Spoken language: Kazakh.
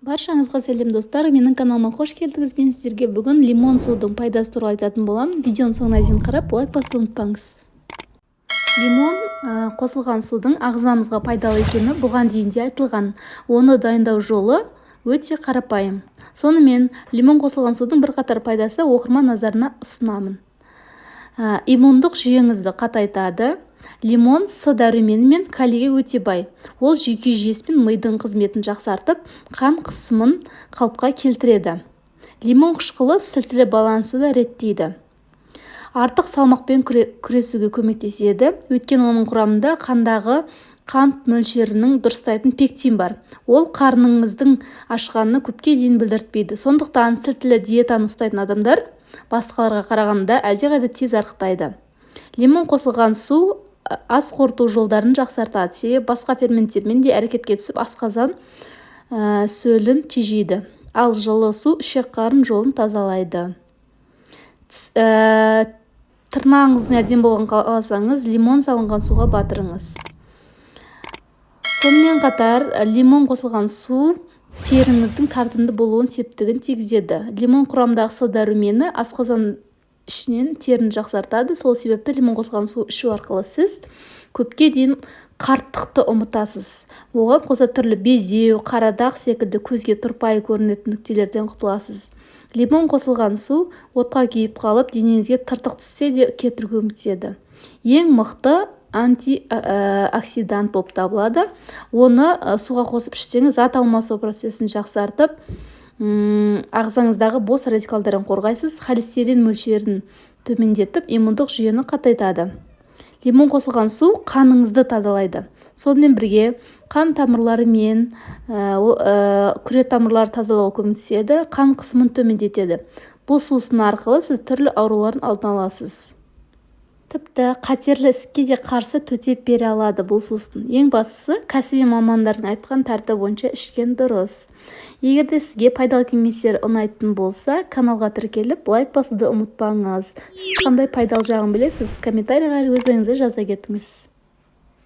Баршаңызға сәлем достар, менің каналыма қош келдіңіз. Мен сіздерге бүгін лимон судың пайдасы туралы айтатын боламын. Видеоның соңына дейін қарап, лайк басуды ұмытпаңыз. Лимон қосылған судың ағзамызға пайдалы екені бұған дейін де айтылған. Оны дайындау жолы өте қарапайым. Сонымен лимон қосылған судың бірқатар пайдасы оқырман назарына ұсынамын. Иммундық жүйеңізді қатайтады. Лимон С дәрумені мен калийге өте бай. Ол жүйке жүйесі мен мидың қызметін жақсартып, қан қысымын қалыпқа келтіреді. Лимон қышқылы сілтілі балансы да реттейді. Артық салмақпен күресуге көмектеседі, өйткені оның құрамында қандағы қант мөлшерінің дұрыстайтын пектин бар. Ол қарныңыздың ашқанını көпке дейін білдіртпейді. Сондықтан сілтілі диетаны ұстайтын адамдар басқаларға қарағанда әлдеқайда тез арықтайды. Лимон қосылған су ас қорыту жолдарын жақсартады, себебі басқа ферменттермен де әрекетке түсіп асқазан сөлін тежейді. Ал жылы су ішек-қарын жолын тазалайды. Тырнағыңыздың әдемі болғанын қаласаңыз, лимон салынған суға батырыңыз. Сонымен қатар, лимон қосылған су теріңіздің тартымды болуын септігін тигізеді. Лимон құрамындағы С дәрумені асқазан ішінен терін жақсартады. Сол себепті лимон қосылған су ішу арқылы сіз көпке дейін қарттықты ұмытасыз. Оған қоса түрлі безеу, қарадақ секілді көзге тұрпайы көрінетін нүктелерден құтыласыз. Лимон қосылған су отқа күйіп қалып, денеңізге тыртық түссе де кетіруге көмектеседі. Ең мықты антиоксидант болып табылады. Оны суға қосып ішсеңіз, зат алмасу процесін жақсартып, ағзаңыздағы бос радикалдардан қорғайсыз, холестерин мөлшерін төмендетіп, иммундық жүйені қатайтады. Лимон қосылған су қаныңызды тазалайды. Сонымен бірге қан тамырлары мен күре тамырлар тазалауға көмектеседі, қан қысымын төмендетеді. Бұл сусын арқылы сіз түрлі аурулардың алдын аласыз. Тіпті қатерлі ісікке де қарсы төтеп бере алады бұл сусын. Ең бастысы, кәсіби мамандардың айтқан тәртібі бойынша ішкен дұрыс. Егер де сізге пайдалы кеңестер ұнайтын болса, каналға тіркеліп, лайк басуды ұмытпаңыз. Сіз қандай пайдалы жағын білесіз? Комментарийға өз ойыңызды жаза кетіңіз.